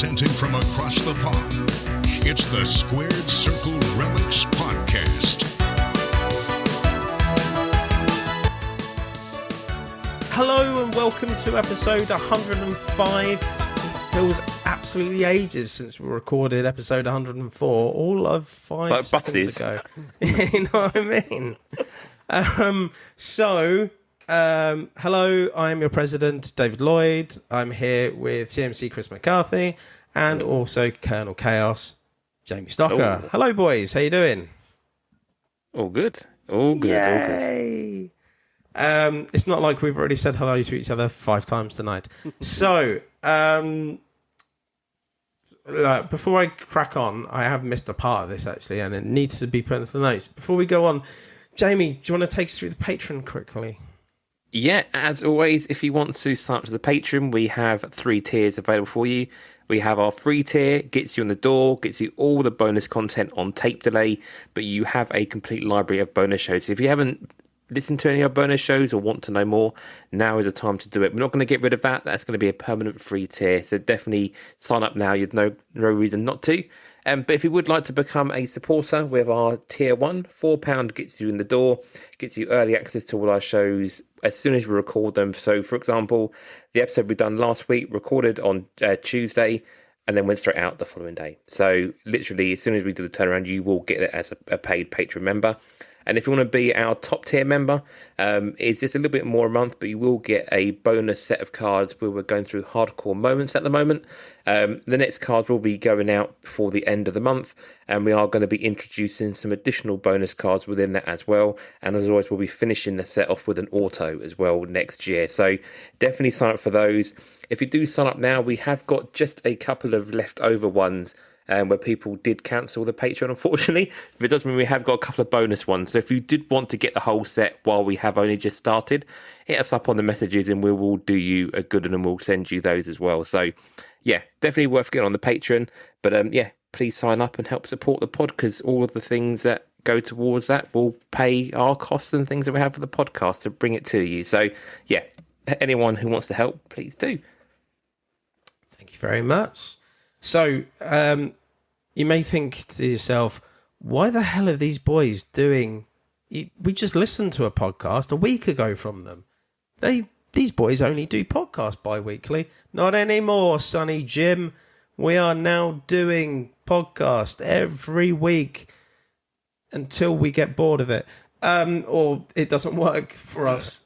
Presenting from across the pond, it's the Squared Circle Relics Podcast. Hello and welcome to episode 105. It feels absolutely ages since we recorded episode 104, all of 5 seconds ago. You know what I mean? Hello, I'm your president, David Lloyd. I'm here with CMC Chris McCarthy and also Colonel Chaos, Jamie Stocker. Oh. Hello, boys. How you doing? All good. All good. Yay. All good. It's not like we've already said hello to each other 5 times tonight. So, before I crack on, I have missed a part of this, actually, and it needs to be put into the notes. Before we go on, Jamie, do you want to take us through the Patreon quickly? Yeah, as always, if you want to sign up to the Patreon, we have 3 tiers available for you. We have our free tier, gets you in the door, gets you all the bonus content on tape delay, but you have a complete library of bonus shows. If you haven't listened to any of our bonus shows or want to know more, now is the time to do it. We're not going to get rid of that. That's going to be a permanent free tier, so definitely sign up now. You'd no reason not to. But if you would like to become a supporter, we have our tier 1, £4 gets you in the door, gets you early access to all our shows as soon as we record them. So, for example, the episode we done last week, recorded on Tuesday, and then went straight out the following day. So, literally, as soon as we do the turnaround, you will get it as a paid Patreon member. And if you want to be our top tier member, it's just a little bit more a month, but you will get a bonus set of cards where we're going through hardcore moments at the moment. The next cards will be going out before the end of the month, and we are going to be introducing some additional bonus cards within that as well. And as always, we'll be finishing the set off with an auto as well next year. So definitely sign up for those. If you do sign up now, we have got just a couple of leftover ones where people did cancel the Patreon, unfortunately. But it does mean we have got a couple of bonus ones. So if you did want to get the whole set while we have only just started, hit us up on the messages and we will do you a good and we'll send you those as well. So yeah, definitely worth getting on the Patreon. But yeah, please sign up and help support the pod, because all of the things that go towards that will pay our costs and things that we have for the podcast to bring it to you. So yeah, anyone who wants to help, please do. Thank you very much. So, you may think to yourself, why the hell are these boys doing... We just listened to a podcast a week ago from them. These boys only do podcasts bi-weekly. Not anymore, Sonny Jim. We are now doing podcast every week until we get bored of it. Or it doesn't work for us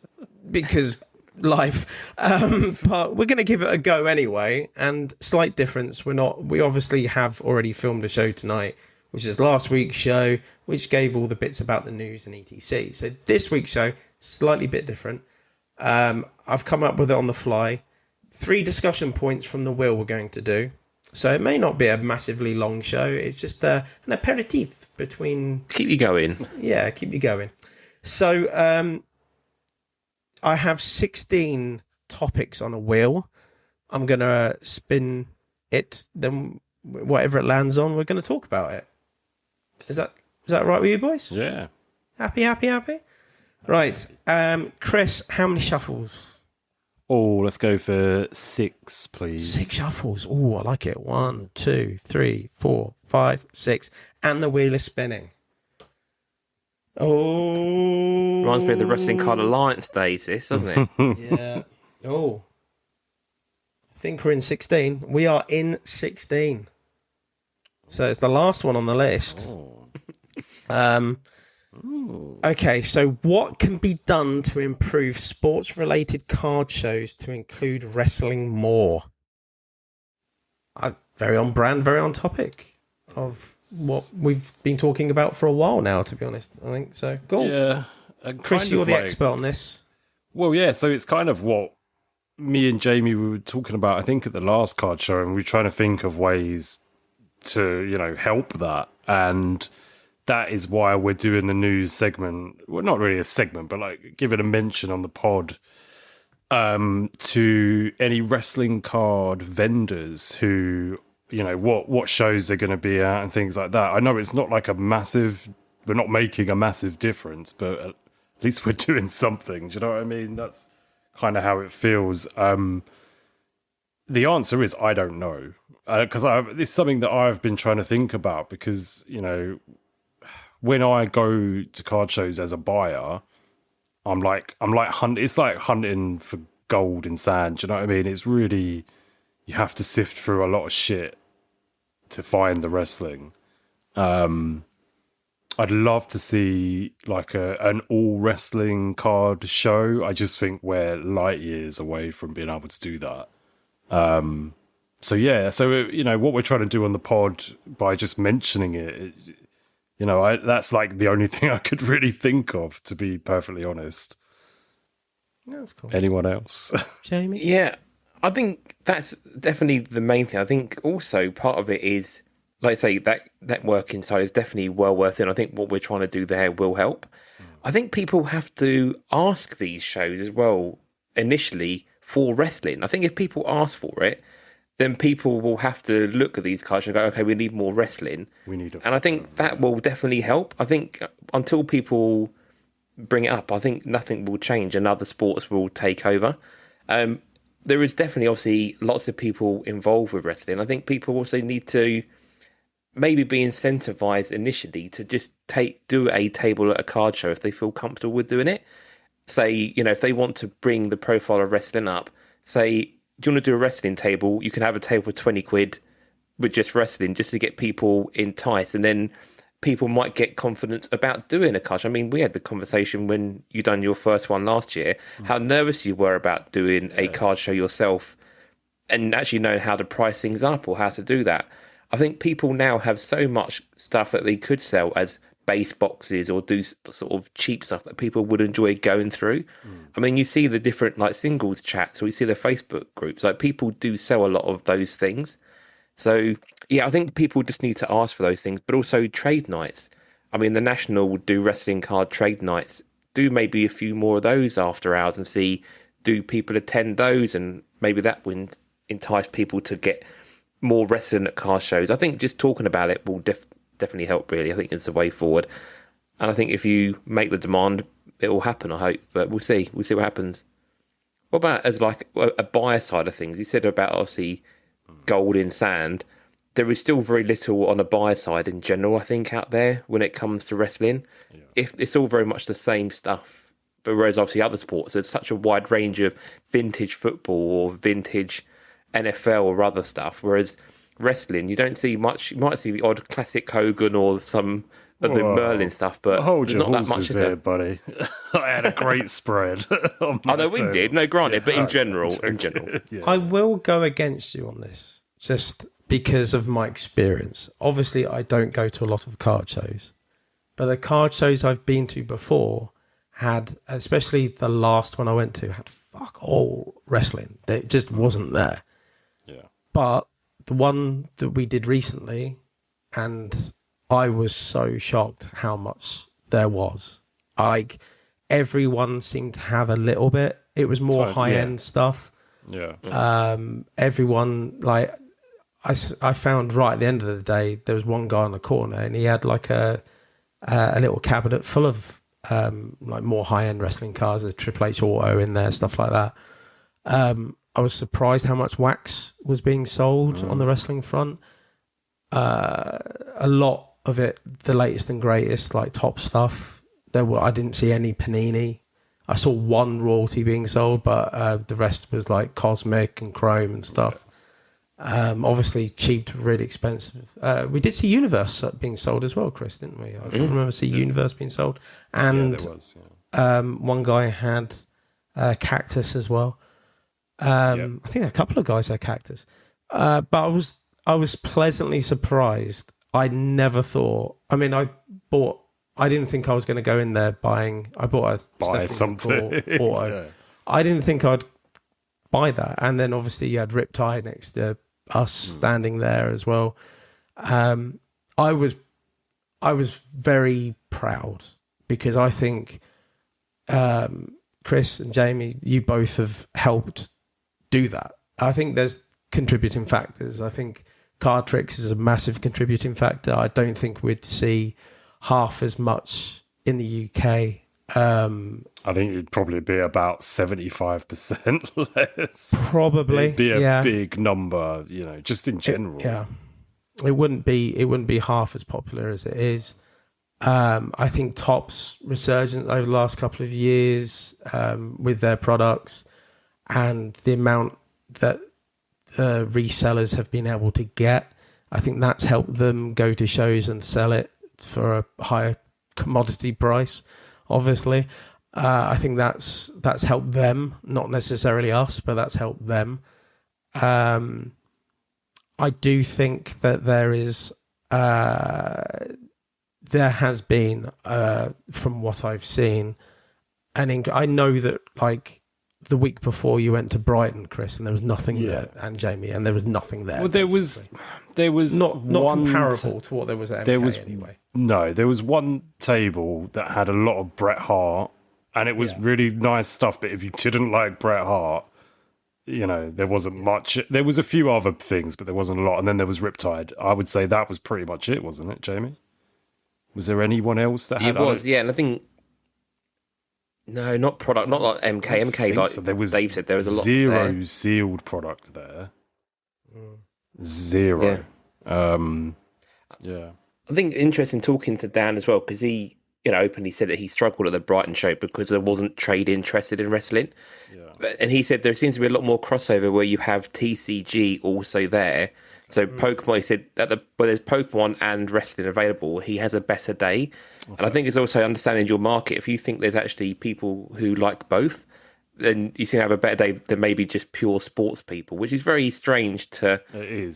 because... life, but we're going to give it a go anyway. And slight difference, we obviously have already filmed a show tonight, which is last week's show, which gave all the bits about the news and etc. So this week's show, slightly bit different. I've come up with it on the fly. 3 discussion points from the wheel we're going to do, so it may not be a massively long show. It's just an aperitif between... Keep you going. Yeah, keep you going. So I have 16 topics on a wheel. I'm going to spin it, then whatever it lands on, we're going to talk about it. Is that right with you boys? Yeah. Happy? Right. Chris, how many shuffles? Oh, let's go for 6, please. 6 shuffles. Oh, I like it. 1, 2, 3, 4, 5, 6. And the wheel is spinning. Oh, reminds me of the Wrestling Card Alliance days, this, doesn't it? Yeah. Oh, I think we're in 16. We are in 16. So it's the last one on the list. Oh. Okay, so what can be done to improve sports-related card shows to include wrestling more? Very on brand, very on topic of what we've been talking about for a while now, to be honest. I think so. Cool. Yeah. Chris, you're the expert on this. Well, yeah, so it's kind of what me and Jamie were talking about, I think, at the last card show, and we're trying to think of ways to, help that. And that is why we're doing the news segment. Well, not really a segment, but like give it a mention on the pod to any wrestling card vendors who... what shows they're going to be at and things like that. I know it's not like we're not making a massive difference, but at least we're doing something. Do you know what I mean? That's kind of how it feels. the answer is I don't know, because it's something that I've been trying to think about, because, you know, when I go to card shows as a buyer, I'm like hunting. It's like hunting for gold in sand. Do you know what I mean? It's really, you have to sift through a lot of shit to find the wrestling. I'd love to see like an all wrestling card show. I just think we're light years away from being able to do that. So you know, what we're trying to do on the pod by just mentioning it, you know, that's like the only thing I could really think of, to be perfectly honest. That's cool. Anyone else? Jamie? Yeah, I think that's definitely the main thing. I think also part of it is, like I say, that networking side is definitely well worth it. I think what we're trying to do there will help. I think people have to ask these shows as well initially for wrestling. I think if people ask for it, then people will have to look at these cards and go, okay, we need more wrestling. And I think that will definitely help. I think until people bring it up, I think nothing will change and other sports will take over. There is definitely, obviously, lots of people involved with wrestling. I think people also need to maybe be incentivized initially to just do a table at a card show if they feel comfortable with doing it. Say, you know, if they want to bring the profile of wrestling up, say, do you want to do a wrestling table? You can have a table for 20 quid with just wrestling, just to get people enticed. And then people might get confidence about doing a card show. I mean, we had the conversation when you done your first one last year, how nervous you were about doing a card show yourself and actually knowing how to price things up or how to do that. I think people now have so much stuff that they could sell as base boxes or do sort of cheap stuff that people would enjoy going through. I mean, you see the different like singles chats, or you see the Facebook groups, like people do sell a lot of those things. So yeah, I think people just need to ask for those things, but also trade nights. I mean, the National would do wrestling card trade nights. Do maybe a few more of those after hours and see, do people attend those? And maybe that would entice people to get more wrestling at car shows. I think just talking about it will definitely help, really. I think it's the way forward. And I think if you make the demand, it will happen, I hope. But we'll see. We'll see what happens. What about as like a buyer side of things? You said about, obviously, gold in sand. There is still very little on a buyer side in general, I think, out there when it comes to wrestling. Yeah. If it's all very much the same stuff. But whereas obviously other sports, there's such a wide range of vintage football or vintage NFL or other stuff, whereas wrestling, you don't see much. You might see the odd classic Hogan or some of the Merlin stuff, but hold there's your not that much horses there, buddy. I had a great spread. I know we did, no, granted, but in general, yeah. I will go against you on this, just because of my experience. Obviously, I don't go to a lot of card shows, but the card shows I've been to before had, especially the last one I went to, had fuck all wrestling. It just wasn't there. Yeah. But the one that we did recently, and I was so shocked how much there was. Like, everyone seemed to have a little bit. It was more high-end stuff. Yeah. Everyone, like, I found right at the end of the day, there was one guy in the corner, and he had like a little cabinet full of like more high-end wrestling cards, a Triple H Auto in there, stuff like that. I was surprised how much wax was being sold on the wrestling front. A lot of it, the latest and greatest, like top stuff. I didn't see any Panini. I saw one royalty being sold, but the rest was like Cosmic and Chrome and stuff. Obviously cheap to really expensive. We did see Universe being sold as well, Chris, didn't we? I remember seeing Universe being sold. And there was, one guy had Cactus as well. I think a couple of guys had Cactus. But I was pleasantly surprised. I never thought. I mean, I didn't think I was going to go in there buying. I bought a something. Auto. Yeah. I didn't think I'd buy that. And then obviously you had Riptide next to us standing there as well. I was very proud because I think Chris and Jamie, you both have helped do that. I think there's contributing factors. I think Card Tricks is a massive contributing factor. I don't think we'd see half as much in the UK I think it'd probably be about 75% less. Probably, It'd be a big number, just in general. It wouldn't be half as popular as it is. I think Topps resurgence over the last couple of years with their products and the amount that resellers have been able to get, I think that's helped them go to shows and sell it for a higher commodity price. Obviously, I think that's helped them, not necessarily us, but that's helped them. I do think that there has been, from what I've seen, I know that like the week before you went to Brighton, Chris, and there was nothing there, and Jamie, and there was nothing there. Well, there was not comparable to what there was at MK anyway. No, there was one table that had a lot of Bret Hart, and it was really nice stuff. But if you didn't like Bret Hart, there wasn't much. There was a few other things, but there wasn't a lot. And then there was Riptide. I would say that was pretty much it, wasn't it, Jamie? Was there anyone else that had? It was, and I think no, not product, not like MK. MK, like so. There was Dave said, there was a lot. Zero sealed product there. Zero. Yeah. I think interesting talking to Dan as well, because he, openly said that he struggled at the Brighton show because there wasn't trade interested in wrestling. Yeah. And he said there seems to be a lot more crossover where you have TCG also there. So Pokemon, he said that where there's Pokemon and wrestling available, he has a better day. Okay. And I think it's also understanding your market. If you think there's actually people who like both, then you seem to have a better day than maybe just pure sports people, which is very strange to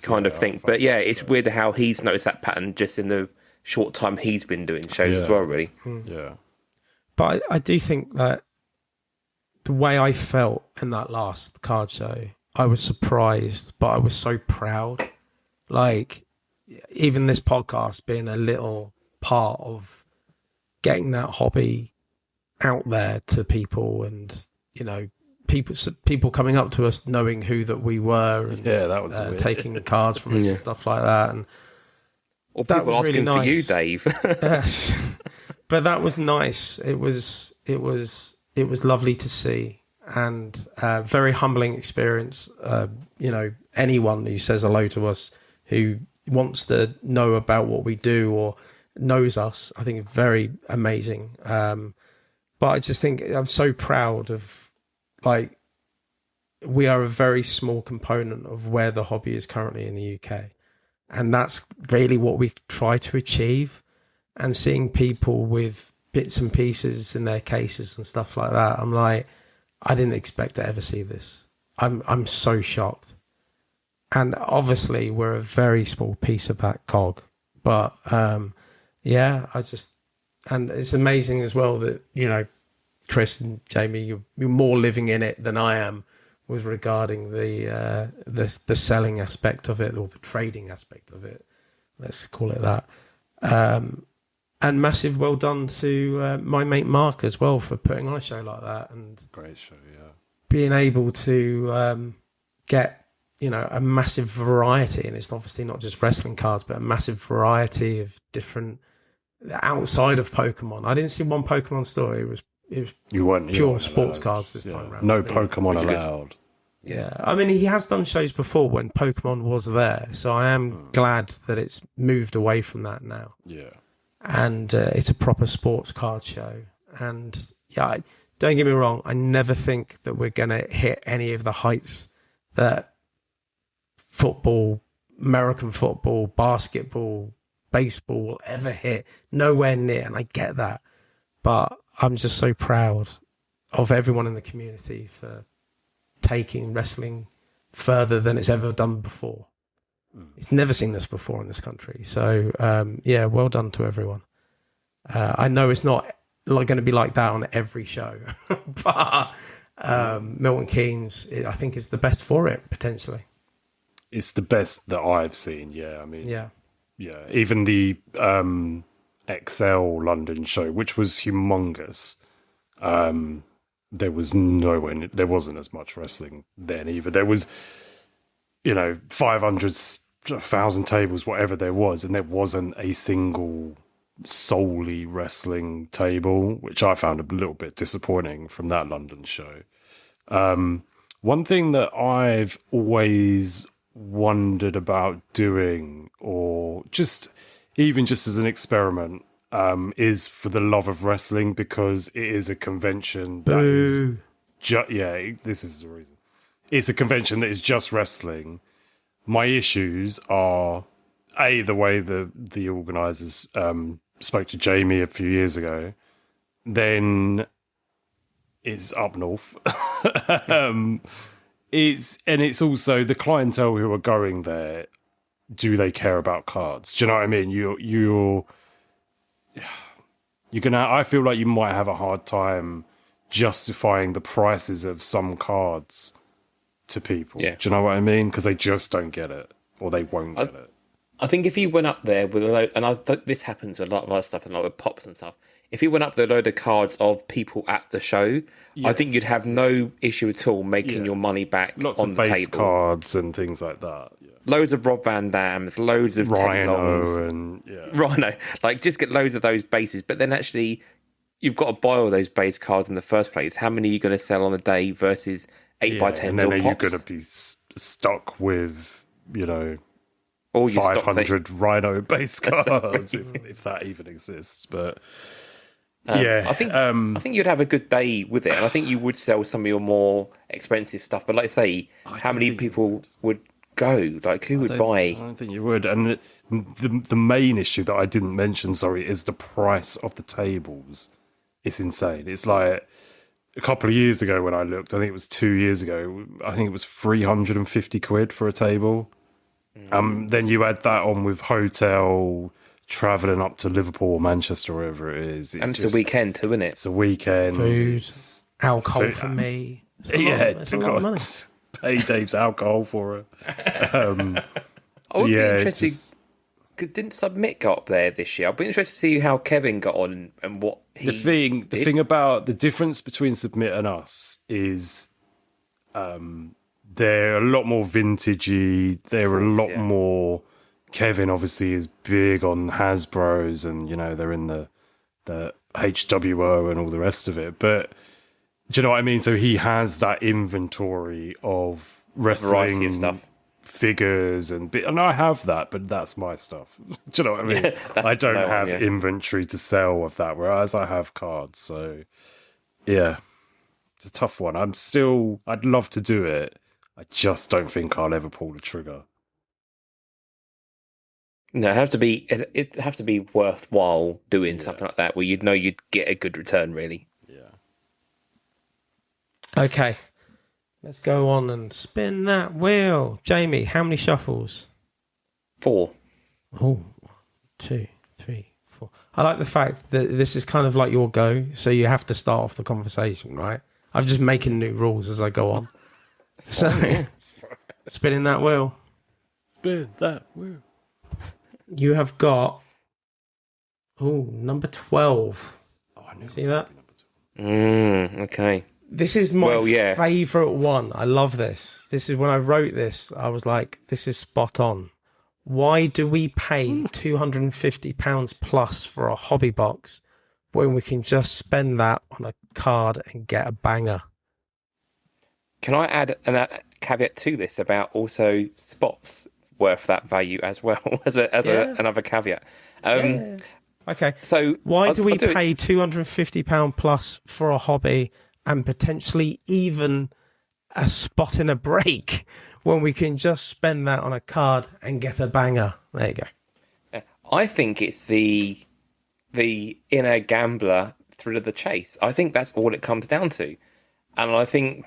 kind of think. But it's weird how he's noticed that pattern just in the short time he's been doing shows as well, really. Yeah. But I do think that the way I felt in that last card show, I was surprised, but I was so proud. Like, even this podcast being a little part of getting that hobby out there to people and, people coming up to us knowing who that we were and that was taking the cards from us and stuff like that. And or that was asking really nice. For you, Dave. But that was nice. It was lovely to see and very humbling experience. Anyone who says hello to us who wants to know about what we do or knows us, I think very amazing. But I just think I'm so proud of, like, we are a very small component of where the hobby is currently in the UK. And that's really what we try to achieve. And seeing people with bits and pieces in their cases and stuff like that, I'm like, I didn't expect to ever see this. I'm so shocked. And obviously we're a very small piece of that cog. But and it's amazing as well that, Chris and Jamie, you're more living in it than I am with regarding the selling aspect of it or the trading aspect of it. Let's call it that. And massive well done to my mate Mark as well for putting on a show like that. And great show, yeah. Being able to get, a massive variety, and it's obviously not just wrestling cards, but a massive variety of different outside of Pokemon. I didn't see one Pokemon store. It was pure sports cards this time around. No Pokemon allowed. Yeah, I mean, he has done shows before when Pokemon was there, so I am glad that it's moved away from that now. Yeah. And it's a proper sports card show. And don't get me wrong, I never think that we're going to hit any of the heights that football, American football, basketball, baseball will ever hit. Nowhere near, and I get that. But I'm just so proud of everyone in the community for taking wrestling further than it's ever done before. It's never seen this before in this country. So, well done to everyone. I know it's not going to be like that on every show, but Milton Keynes, I think, is the best for it, potentially. It's the best that I've seen, yeah. I mean, yeah. Even the XL London show, which was humongous, there wasn't as much wrestling then either. There was, 500,000 tables, whatever there was, and there wasn't a single solely wrestling table, which I found a little bit disappointing from that London show. One thing that I've always wondered about doing, or just even just as an experiment, is for the love of wrestling, because it is a convention that is this is the reason. It's a convention that is just wrestling. My issues are the way the organisers spoke to Jamie a few years ago. Then it's up north. It's also the clientele who are going there. Do they care about cards? Do you know what I mean? You're gonna. I feel like you might have a hard time justifying the prices of some cards to people. Yeah. Do you know what I mean? Because they just don't get it, or they won't get it. I think if you went up there with a load, and I think this happens with a lot of other stuff and a lot of pops and stuff. If you went up there with a load of cards of people at the show, I think you'd have no issue at all making your money back Lots on of the base table. cards and things like that. Yeah. Loads of Rob Van Dams, loads of Teddy Longs. Rhino and Rhino. Like, just get loads of those bases, but then actually you've got to buy all those base cards in the first place. How many are you going to sell on a day versus 8x10s and then or are you pops? going to be stuck with, All your stock 500 Rhino base cards, if that even exists. But I think you'd have a good day with it, and I think you would sell some of your more expensive stuff. But like I say, how many people would go? Like, who would buy? I don't think you would. And the main issue that I didn't mention, is the price of the tables. It's insane. It's like a couple of years ago when I looked, I think it was 2 years ago, I think it was 350 quid for a table. Then you add that on with hotel, travelling up to Liverpool or Manchester, or wherever it is. And it's a weekend too, isn't it? It's a weekend. Food, alcohol food, for me. It's a lot of money. Pay Dave's alcohol for it. I would be interested, because didn't Submit go up there this year? I'd be interested to see how Kevin got on and what he the thing about the difference between Submit and us is they're a lot more vintagey. They're a lot more. Kevin obviously is big on Hasbro's, and they're in the HWO and all the rest of it. But do you know what I mean? So he has that inventory of wrestling variety of stuff, figures, and I have that, but that's my stuff. Do you know what I mean? I don't have inventory to sell of that, whereas I have cards. So yeah, it's a tough one. I'd love to do it. I just don't think I'll ever pull the trigger. No, it'd have to be worthwhile doing something like that, where you'd get a good return, really. Yeah. Okay, let's go on and spin that wheel. Jamie, how many shuffles? 4. Oh, 1, 2, 3, 4. I like the fact that this is kind of like your go, so you have to start off the conversation, right? I'm just making new rules as I go on. So, spinning that wheel. Spin that wheel. You have got number 12. Oh, I knew See that? Okay. This is my favourite one. I love this. This is when I wrote this, I was like, this is spot on. Why do we pay £250 plus for a hobby box when we can just spend that on a card and get a banger? Can I add a caveat to this about also spots worth that value as well as another caveat? Okay. So why do we pay £250 plus for a hobby and potentially even a spot in a break when we can just spend that on a card and get a banger? There you go. I think it's the inner gambler thrill of the chase. I think that's all it comes down to. And I think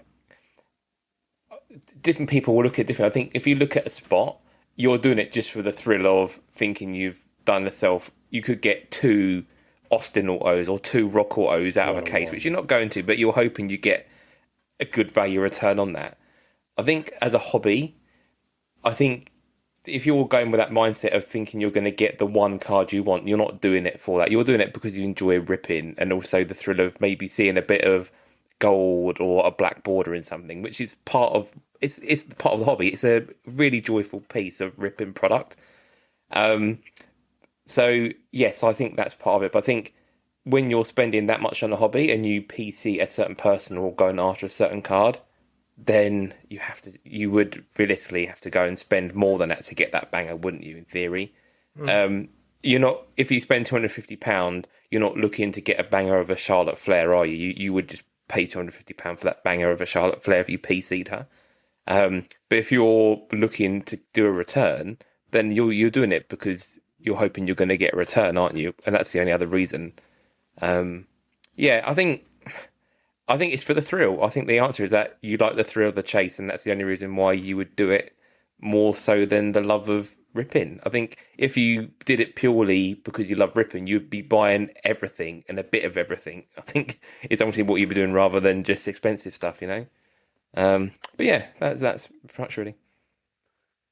different people will look at different. I think if you look at a spot, you're doing it just for the thrill of thinking you've done yourself. You could get 2 Austin autos or 2 Rock autos out of a case, which you're not going to, but you're hoping you get a good value return on that. I think as a hobby, if you're going with that mindset of thinking you're going to get the one card you want, you're not doing it for that. You're doing it because you enjoy ripping and also the thrill of maybe seeing a bit of gold or a black border in something, which is part of it's part of the hobby. It's a really joyful piece of ripping product. So yes, I think that's part of it. But I think when you're spending that much on a hobby and you PC a certain person or going after a certain card, then you would realistically have to go and spend more than that to get that banger, wouldn't you? In theory, you're not. If you spend £250, you're not looking to get a banger of a Charlotte Flair, are you? You would just pay £250 for that banger of a Charlotte Flair if you PC'd her. But if you're looking to do a return, then you're doing it because you're hoping you're going to get a return, aren't you? And that's the only other reason. I think it's for the thrill. I think the answer is that you like the thrill of the chase, and that's the only reason why you would do it more so than the love of ripping. I think if you did it purely because you love ripping, you'd be buying everything and a bit of everything. I think it's obviously what you'd be doing rather than just expensive stuff, you know? But yeah, that's pretty much really.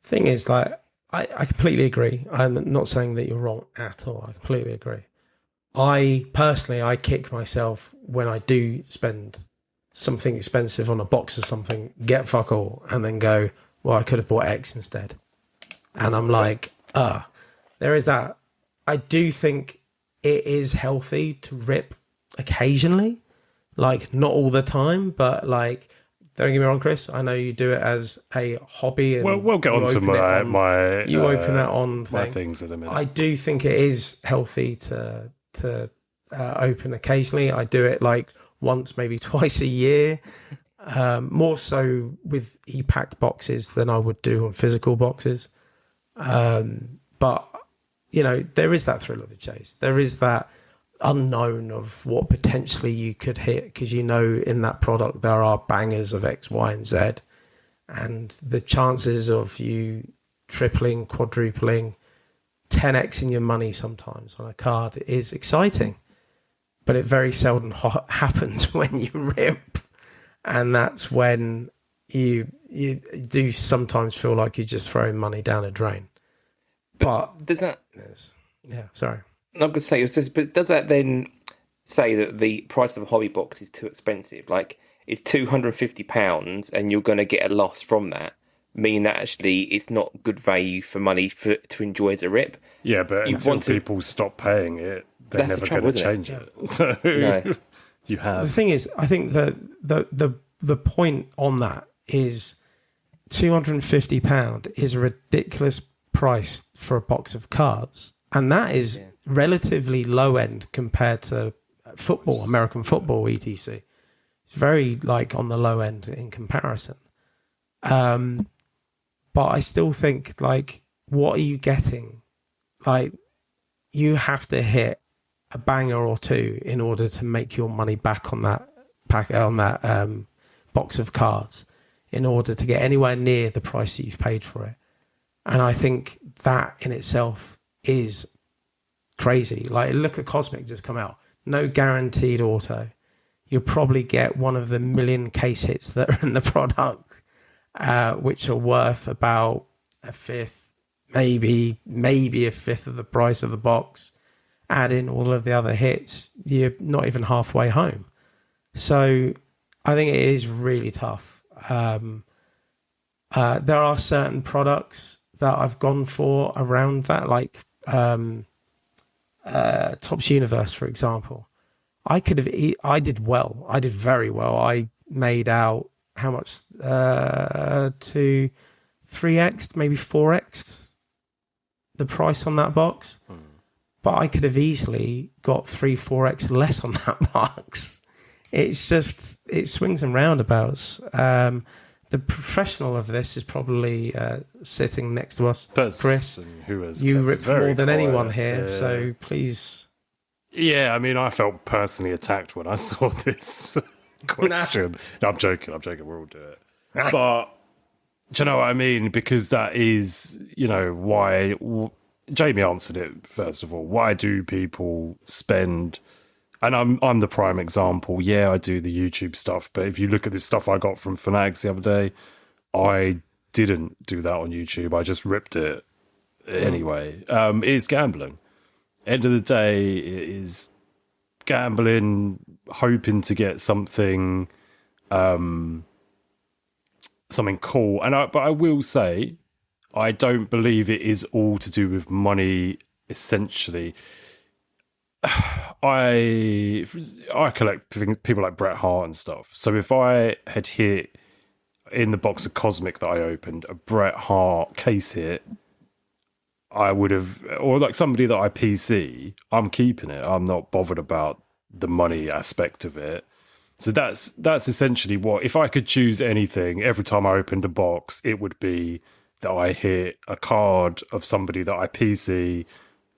Thing is, like, I completely agree. I'm not saying that you're wrong at all. I completely agree. I kick myself when I do spend something expensive on a box or something, get fuck all, and then go, well, I could have bought X instead. And I'm like, there is that. I do think it is healthy to rip occasionally, like not all the time, but like, don't get me wrong, Chris, I know you do it as a hobby. And well, we'll get on to my you open it on my things in a minute. I do think it is healthy to open occasionally. I do it like once, maybe twice a year, more so with e-pack boxes than I would do on physical boxes. But you know, there is that thrill of the chase. There is that unknown of what potentially you could hit, because you know in that product there are bangers of X, Y, and Z, and the chances of you tripling, quadrupling, 10x in your money sometimes on a card is exciting, but it very seldom happens when you rip, and that's when you do sometimes feel like you're just throwing money down a drain. But does that? Sorry. I'm going to say, but does that then say that the price of a hobby box is too expensive? Like, it's £250 and you're going to get a loss from that, mean that actually it's not good value for money to enjoy as a rip? Yeah, but until people stop paying it, they're never going to change it. So you have. The thing is, I think that the point on that is £250 is a ridiculous price for a box of cards. And that is relatively low end compared to football, American football, etc. It's very like on the low end in comparison. But I still think, like, what are you getting? Like, you have to hit a banger or two in order to make your money back on that box of cards, in order to get anywhere near the price that you've paid for it. And I think that in itself is crazy. Like, look at Cosmic just come out, no guaranteed auto. You'll probably get one of the million case hits that are in the product, which are worth about a fifth, maybe a fifth of the price of the box. Add in all of the other hits, you're not even halfway home. So I think it is really tough. There are certain products that I've gone for around that, like Topps Universe, for example. I did very well. I made out how much, to 3x, maybe 4x the price on that box. But I could have easily got 3-4x less on that box. It's just, it swings and roundabouts. The professional of this is probably sitting next to us, Chris. Who has you rip more than quiet. anyone here, so please. Yeah, I mean, I felt personally attacked when I saw this question. No, I'm joking. We'll all do it. But do you know what I mean? Because that is, you know, why Jamie answered it first of all. Why do people spend? And I'm the prime example. Yeah, I do the YouTube stuff, but if you look at the stuff I got from Fanatics the other day, I didn't do that on YouTube. I just ripped it anyway. It's gambling. End of the day, it is gambling, hoping to get something cool. But I will say, I don't believe it is all to do with money essentially, I collect people like Bret Hart and stuff. So if I had hit in the box of Cosmic that I opened a Bret Hart case hit, I would have, or like somebody that I PC, I'm keeping it. I'm not bothered about the money aspect of it. So that's essentially what, if I could choose anything, every time I opened a box, it would be that I hit a card of somebody that I PC,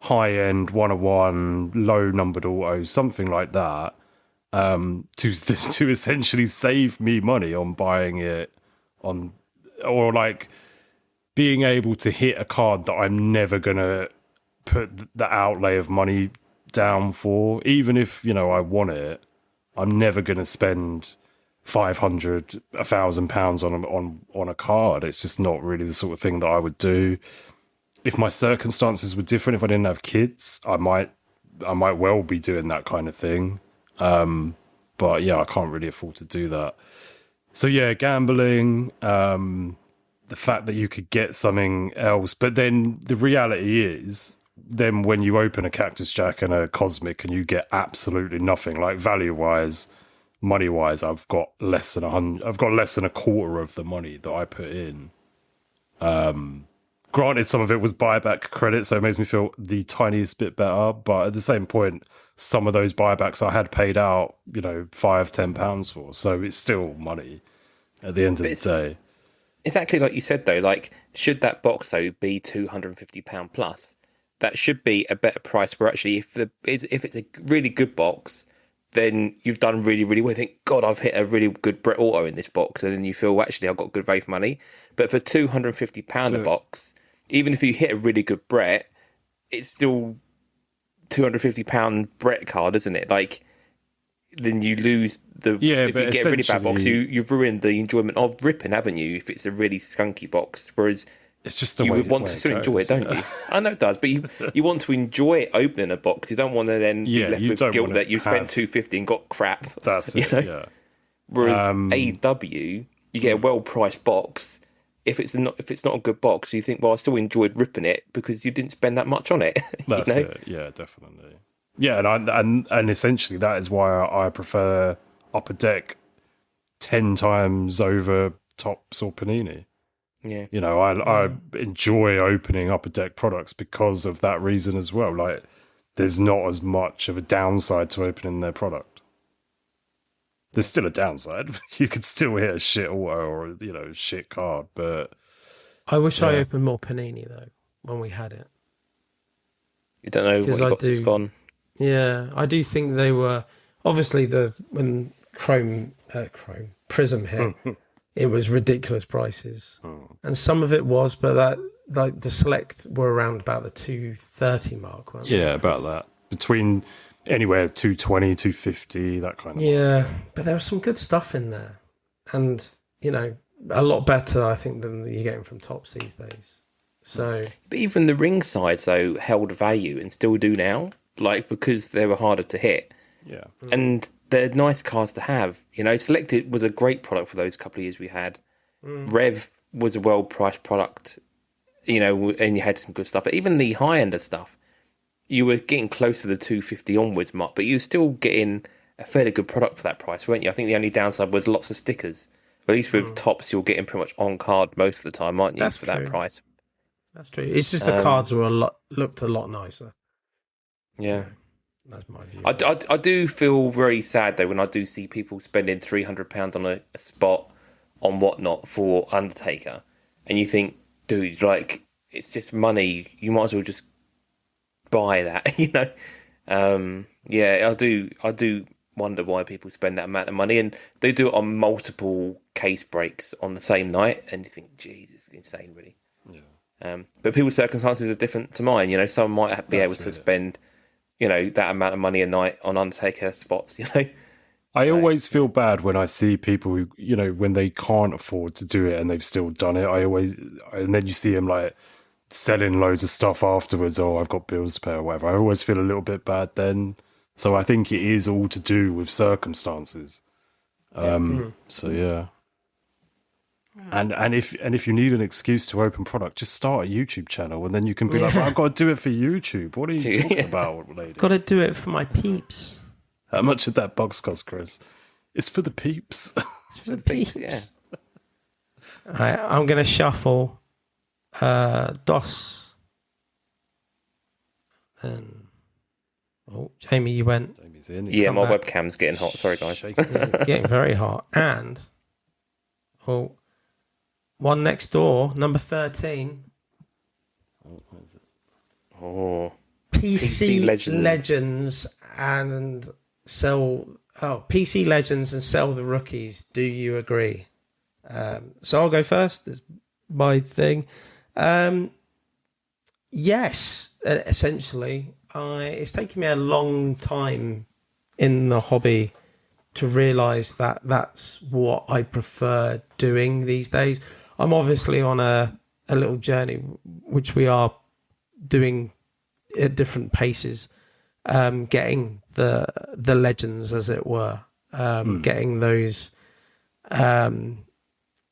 high end, 101, low numbered autos, something like that, to essentially save me money on buying it on, or like being able to hit a card that I'm never gonna put the outlay of money down for, even if I want it. I'm never going to spend £500, £1,000 on a card. It's just not really the sort of thing that I would do. If my circumstances were different, if I didn't have kids, I might well be doing that kind of thing. But yeah, I can't really afford to do that. So yeah, gambling, the fact that you could get something else, but then the reality is, then when you open a Cactus Jack and a Cosmic and you get absolutely nothing, like value wise, money wise, I've got less than a quarter of the money that I put in. Granted, some of it was buyback credit, so it makes me feel the tiniest bit better. But at the same point, some of those buybacks I had paid out, £5-10 for, so it's still money at the end of the day. Exactly like you said, though. Like, should that box though be £250 plus? That should be a better price. Where actually, if it's a really good box, then you've done really, really well. You think, God, I've hit a really good Brett Auto in this box, and then you feel, actually, I've got good value for money. But for £250 a box, even if you hit a really good Brett, it's still £250 Brett card, isn't it? Like, then you lose the. Yeah, if but you get a really bad box, you've ruined the enjoyment of ripping, haven't you? If it's a really skunky box, whereas. It's just the you way would want to still enjoy it, don't you? I know it does, but you want to enjoy opening a box. You don't want to then be left with guilt that you spent $250 and got crap. That's it. Yeah. Whereas AEW, you get a well priced box. If it's not a good box, you think, well, I still enjoyed ripping it because you didn't spend that much on it. That's it. Yeah, definitely. Yeah, and essentially that is why I prefer Upper Deck 10 times over Topps or Panini. Yeah, I enjoy opening Upper Deck products because of that reason as well. Like, there's not as much of a downside to opening their product. There's still a downside. You could still hit a shit auto or a shit card, but I wish I opened more Panini though when we had it. You don't know what you got since gone. Yeah, I do think they were obviously when Prism hit. It was ridiculous prices, and some of it was, but that like the select were around about the 230 mark. Weren't yeah, about that, between anywhere 220, 250, that kind of. Yeah, mark. But there was some good stuff in there, and a lot better, I think, than you're getting from Topps these days. So, but even the ring sides though held value and still do now, like because they were harder to hit. Yeah, and they're nice cards to have. Selected was a great product for those couple of years we had. Rev was a well-priced product, and you had some good stuff. But even the high-end of stuff, you were getting close to the 250 onwards mark, but you were still getting a fairly good product for that price, weren't you? I think the only downside was lots of stickers. At least with Topps, you're getting pretty much on card most of the time, aren't you? That price. That's true. It's just the cards were looked a lot nicer. Yeah. That's my view. I do feel very sad though when I do see people spending £300 on a spot on whatnot for Undertaker, and you think, dude, like, it's just money. You might as well just buy that, Yeah, I do wonder why people spend that amount of money, and they do it on multiple case breaks on the same night, and you think, geez, it's insane, really. Yeah. But people's circumstances are different to mine. Some might be able to spend. That amount of money a night on Undertaker spots, I always feel bad when I see people who, when they can't afford to do it and they've still done it. And then you see them like selling loads of stuff afterwards. Oh, I've got bills to pay or whatever. I always feel a little bit bad then. So I think it is all to do with circumstances. So yeah. And if you need an excuse to open product, just start a YouTube channel, and then you can be like, well, I've got to do it for YouTube. What are you talking about, lady? Got to do it for my peeps. How much did that box cost, Chris? It's for the peeps. It's for the peeps. Yeah. I'm going to shuffle DOS. And Jamie, you went. Jamie's in. Yeah, my back. webcam's getting hot. Sorry, guys. Getting very hot. And one next door, number 13. What is it? Oh, PC Legends. Legends and sell. Oh, PC Legends and sell the rookies. Do you agree? So I'll go first. It's my thing. Yes, essentially. It's taken me a long time in the hobby to realise that that's what I prefer doing these days. I'm obviously on a little journey, which we are doing at different paces, getting the legends, as it were, getting those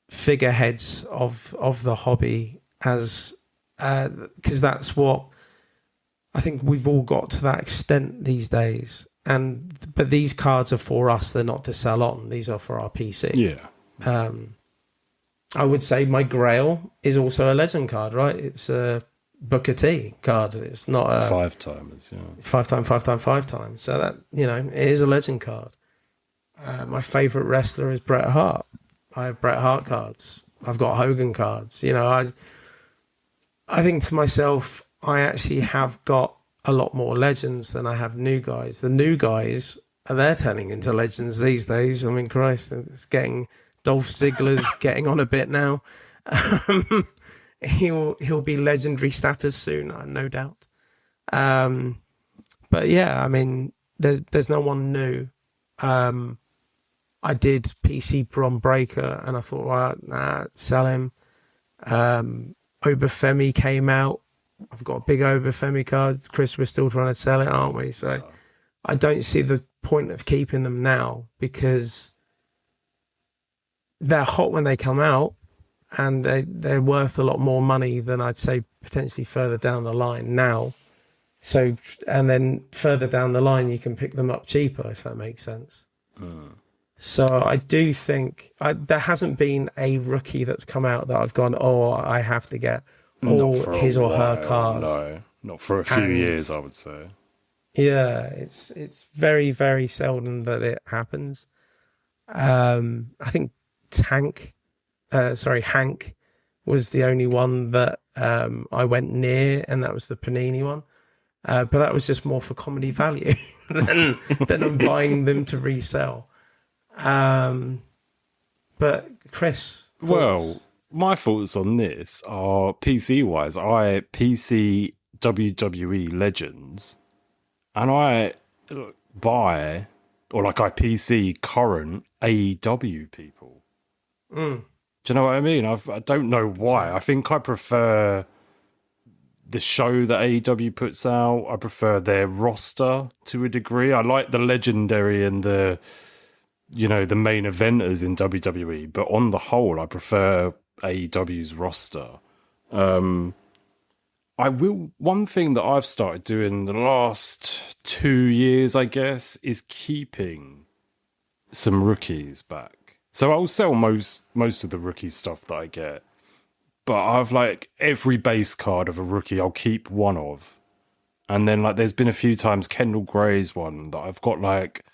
figureheads of the hobby, as because that's what I think we've all got to that extent these days. But these cards are for us; they're not to sell on. These are for our PC. Yeah. I would say my Grail is also a legend card, right? It's a Booker T card. It's not a 5-timers. Yeah. 5 times. So that, it is a legend card. My favourite wrestler is Bret Hart. I have Bret Hart cards. I've got Hogan cards. I think to myself, I actually have got a lot more legends than I have new guys. The new guys, they're turning into legends these days. I mean, Christ, it's getting... Dolph Ziggler's getting on a bit now. He'll be legendary status soon, no doubt. But yeah, I mean, there's no one new. I did PC Bron Breaker, and I thought, well, sell him. Obafemi came out. I've got a big Obafemi card. Chris, we're still trying to sell it, aren't we? So I don't see the point of keeping them now, because they're hot when they come out, and they're worth a lot more money than I'd say potentially further down the line now. So, and then further down the line, you can pick them up cheaper, if that makes sense. So I do think there hasn't been a rookie that's come out that I've gone, I have to get all his or her cards. No, not for a few years, I would say. Yeah, it's very, very seldom that it happens. I think Hank was the only one that I went near, and that was the Panini one. But that was just more for comedy value than I'm buying them to resell. But Chris, thoughts? Well, my thoughts on this are PC wise. I PC WWE Legends, and I buy, or like I PC current AEW people. Do you know what I mean? I don't know why. I think I prefer the show that AEW puts out. I prefer their roster to a degree. I like the legendary and the main eventers in WWE, but on the whole, I prefer AEW's roster. One thing that I've started doing the last 2 years, I guess, is keeping some rookies back. So I'll sell most of the rookie stuff that I get, but I've like every base card of a rookie I'll keep one of, and then like there's been a few times Kendall Gray's one that I've got like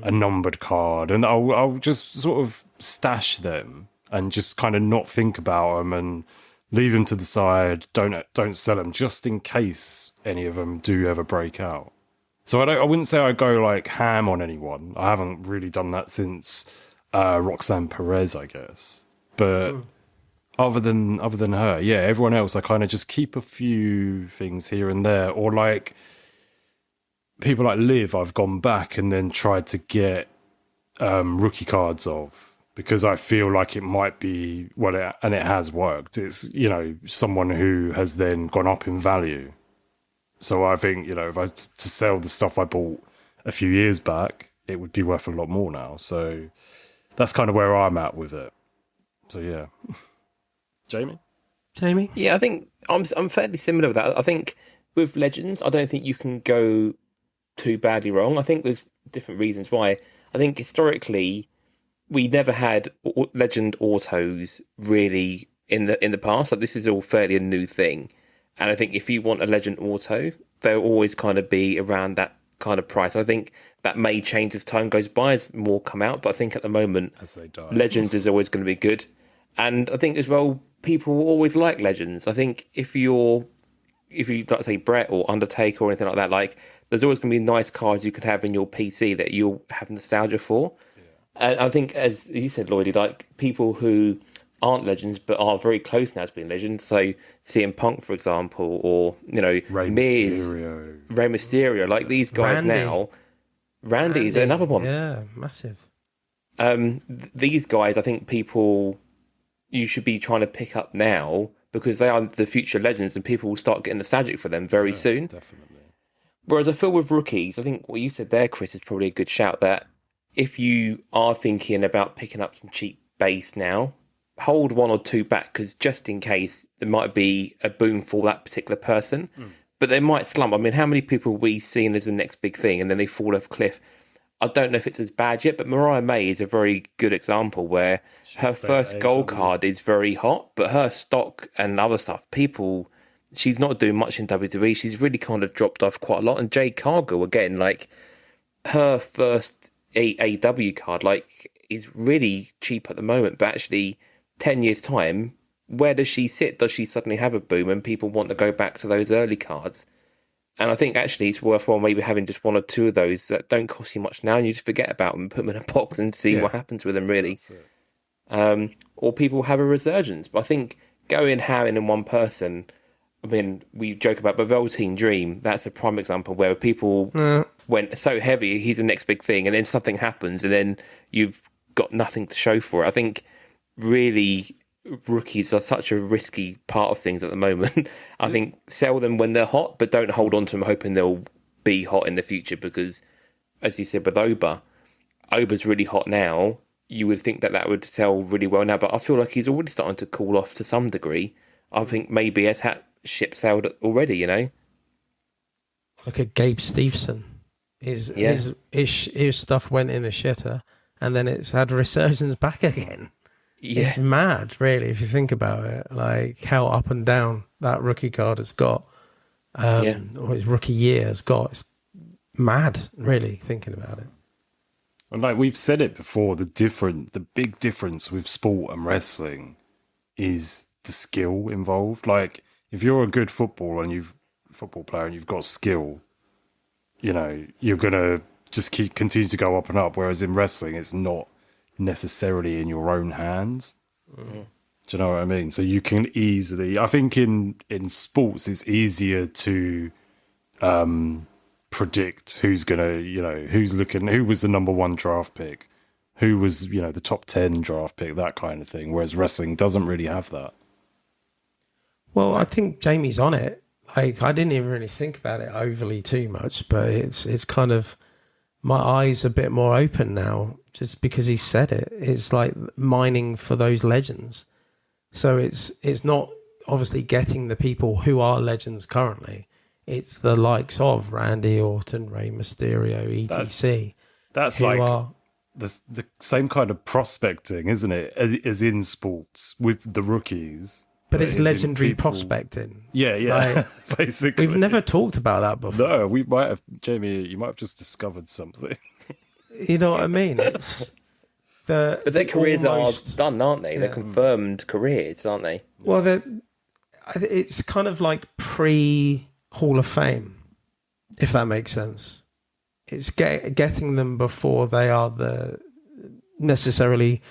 a numbered card, and I'll just sort of stash them and just kind of not think about them and leave them to the side. Don't sell them just in case any of them do ever break out. So I wouldn't say I go like ham on anyone. I haven't really done that since Roxanne Perez, I guess. But other than her, yeah, everyone else, I kind of just keep a few things here and there. Or like people like Liv, I've gone back and then tried to get rookie cards of, because I feel like it might be, and it has worked. It's, someone who has then gone up in value. So I think, if I was to sell the stuff I bought a few years back, it would be worth a lot more now. So that's kind of where I'm at with it. So yeah, Jamie. Jamie? Yeah, I think I'm fairly similar with that. I think with Legends, I don't think you can go too badly wrong. I think there's different reasons why. I think historically we never had Legend autos really in the past. Like this is all fairly a new thing, and I think if you want a Legend auto, they'll always kind of be around that kind of price. I think that may change as time goes by as more come out, but I think at the moment, As they die. Legends is always going to be good, and I think as well people will always like Legends. I think if you like say Brett or Undertaker or anything like that, like there's always going to be nice cards you could have in your PC that you'll have nostalgia for. And I think, as you said, Lloydie, like people who aren't legends but are very close now to being legends. So CM Punk, for example, or Rey Miz, Mysterio. Rey Mysterio, like these guys Randy. now. Randy is another one. Yeah, massive. These guys, I think you should be trying to pick up now because they are the future legends, and people will start getting nostalgic for them very soon. Definitely. Whereas I feel with rookies, I think what you said there, Chris, is probably a good shout. That if you are thinking about picking up some cheap base now, hold one or two back because just in case there might be a boom for that particular person, but they might slump. I mean, how many people we seen as the next big thing and then they fall off a cliff? I don't know if it's as bad yet, but Mariah May is a very good example where her first gold card is very hot, but her stock and other stuff, she's not doing much in WWE. She's really kind of dropped off quite a lot. And Jade Cargill, again, like her first AEW card, like is really cheap at the moment, but actually 10 years time, where does she sit? Does she suddenly have a boom and people want to go back to those early cards? And I think actually it's worthwhile maybe having just one or two of those that don't cost you much now, and you just forget about them and put them in a box and see what happens with them, really. Or people have a resurgence. But I think going Harry in one person, I mean, we joke about, but Velveteen Dream, that's a prime example where people went so heavy, he's the next big thing, and then something happens, and then you've got nothing to show for it. I think really rookies are such a risky part of things at the moment. I think sell them when they're hot, but don't hold on to them hoping they'll be hot in the future because, as you said with Oba's really hot now. You would think that would sell really well now, but I feel like he's already starting to cool off to some degree. I think maybe has had ship sailed already, Look at Gabe Stevenson. His stuff went in the shitter, and then it's had resurgence back again. Yeah. It's mad, really, if you think about it. Like how up and down that rookie card has got, or his rookie year has got. It's mad, really, thinking about it. And like we've said it before, the big difference with sport and wrestling is the skill involved. Like if you're a good football player and you've got skill, you're gonna just continue to go up and up. Whereas in wrestling, it's not necessarily in your own hands. Do you know what I mean? So you can easily, I think in sports, it's easier to predict who's gonna, who was the number one draft pick, who was, the top 10 draft pick, that kind of thing. Whereas wrestling doesn't really have that. Well, I think Jamie's on it. Like I didn't even really think about it overly too much, but it's kind of my eyes a bit more open now just because he said it. It's like mining for those legends. So it's not obviously getting the people who are legends currently. It's the likes of Randy Orton, Rey Mysterio, etc. That's like the same kind of prospecting, isn't it? As in sports with the rookies. But it's legendary prospecting. Yeah, like, basically. We've never talked about that before. No, we might have, Jamie, you might have just discovered something. You know what I mean? It's but their careers are done, aren't they? Yeah. They're confirmed careers, aren't they? Well, it's kind of like pre-Hall of Fame, if that makes sense. It's getting them before they are necessarily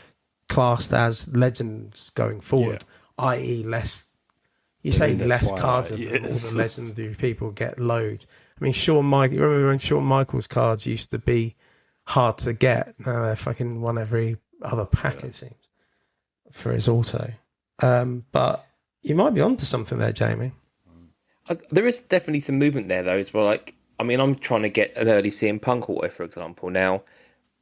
classed as legends going forward. Yeah. I.e., less cards of them, all the legendary people get loads. I mean, you remember when Shawn Michaels cards used to be hard to get? Now they're fucking one every other pack, it seems, for his auto. But you might be onto something there, Jamie. There is definitely some movement there, though, as well. Like, I mean, I'm trying to get an early CM Punk auto, for example. Now,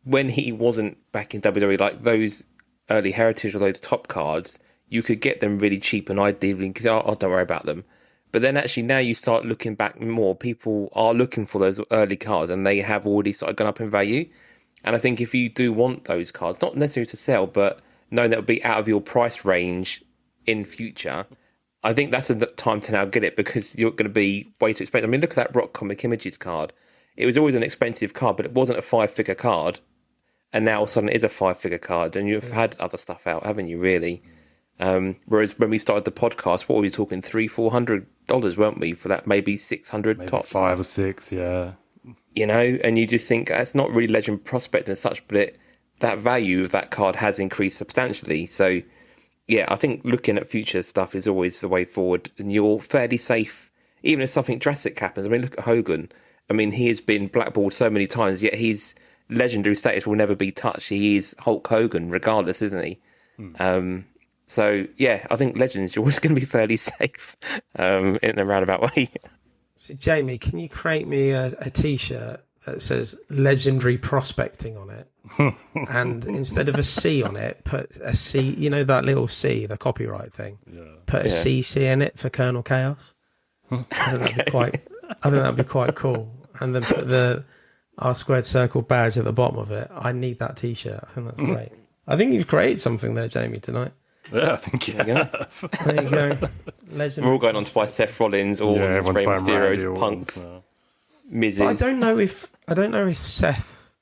when he wasn't back in WWE, like those early heritage or those top cards, you could get them really cheap and ideally, because don't worry about them. But then actually now you start looking back more, people are looking for those early cards and they have already started going up in value. And I think if you do want those cards, not necessarily to sell, but knowing that will be out of your price range in future, I think that's the time to now get it, because you're going to be way too expensive. I mean, look at that Rock Comic Images card. It was always an expensive card, but it wasn't a 5-figure card. And now all of a sudden it is a 5-figure card, and you've had other stuff out, haven't you, really? Whereas when we started the podcast, what were we talking, $300-$400, weren't we, for that? Maybe 600 maybe tops. 5 or 6, yeah. You know, and you just think that's not really legend prospect and such, but that value of that card has increased substantially. So, yeah, I think looking at future stuff is always the way forward, and you're fairly safe, even if something drastic happens. I mean, look at Hogan. I mean, he has been blackballed so many times, yet his legendary status will never be touched. He is Hulk Hogan, regardless, isn't he? So, yeah, I think Legends, you're always going to be fairly safe in a roundabout way. So, Jamie, can you create me a T-shirt that says Legendary Prospecting on it? And instead of a C on it, put a C, you know, that little C, the copyright thing? Yeah. Put a CC in it for Colonel Chaos. I think that'd be quite cool. And then put the R² badge at the bottom of it. I need that T-shirt. I think that's great. I think you've created something there, Jamie, tonight. Yeah, I think There you go. Legend. We're all going on to buy Seth Rollins, or everyone's buying Randy Mysterio's, Punks, Orton's, Miz's. But I don't know if Seth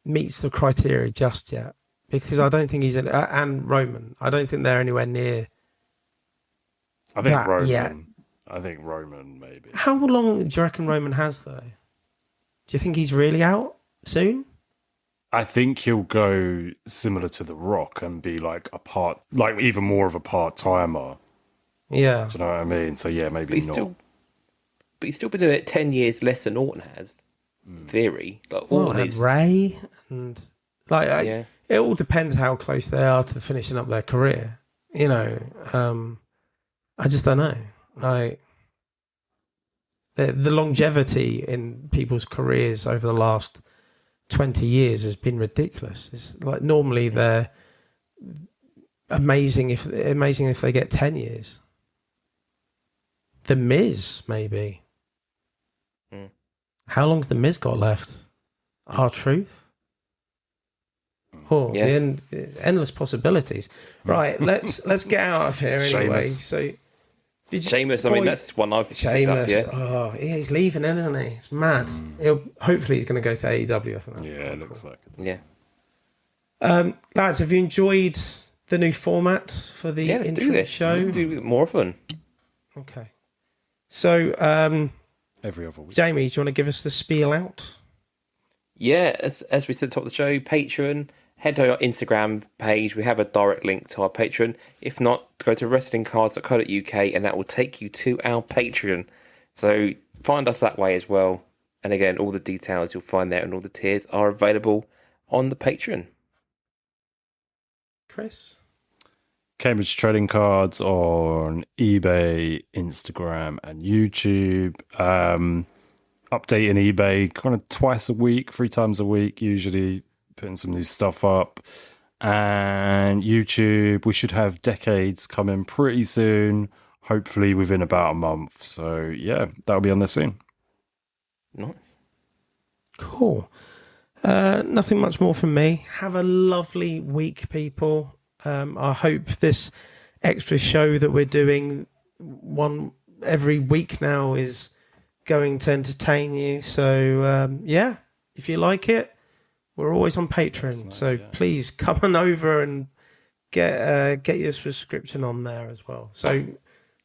meets the criteria just yet, because I don't think he's and Roman. I don't think they're anywhere near. I think that Roman. yet. I think Roman, maybe. How long do you reckon Roman has, though? Do you think he's really out soon? I think he'll go similar to The Rock and be like even more of a part-timer. Yeah. Do you know what I mean? So, yeah, maybe not. But he's still been doing it 10 years less than Orton has, in theory. Like, Orton and is... Ray, and it all depends how close they are to finishing up their career. You know, I just don't know. Like, the longevity in people's careers over the last 20 years has been ridiculous. It's like normally they're amazing if they get 10 years. The Miz, maybe. How long's the Miz got left? R-Truth? Endless possibilities. Right, let's get out of here anyway. Sheamus. So, Sheamus, I mean, that's one I've picked up, yeah. Oh, yeah, he's leaving, isn't he? It's mad. Hopefully he's going to go to AEW, I think. Yeah, it looks like it. Yeah. Lads, have you enjoyed the new format for the intro show? Let's do more fun. Okay. So, Every other week. Jamie, do you want to give us the spiel out? Yeah, as we said at the top of the show, Patreon, head to our Instagram page. We have a direct link to our Patreon. If not, go to wrestlingcards.co.uk and that will take you to our Patreon. So find us that way as well. And again, all the details you'll find there and all the tiers are available on the Patreon. Chris? Cambridge Trading Cards on eBay, Instagram, and YouTube. Updating eBay kind of twice a week, 3 times a week, usually putting some new stuff up. And YouTube, we should have Decades coming pretty soon, hopefully within about a month. So, yeah, that'll be on there soon. Nice. Cool. Nothing much more from me. Have a lovely week, people. I hope this extra show that we're doing one every week now is going to entertain you. So, if you like it, we're always on Patreon. Please come on over and get your subscription on there as well. So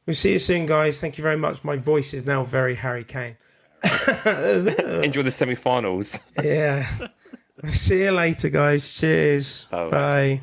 we'll see you soon, guys. Thank you very much. My voice is now very Harry Kane. Enjoy the semi-finals. Yeah. See you later, guys. Cheers. Bye.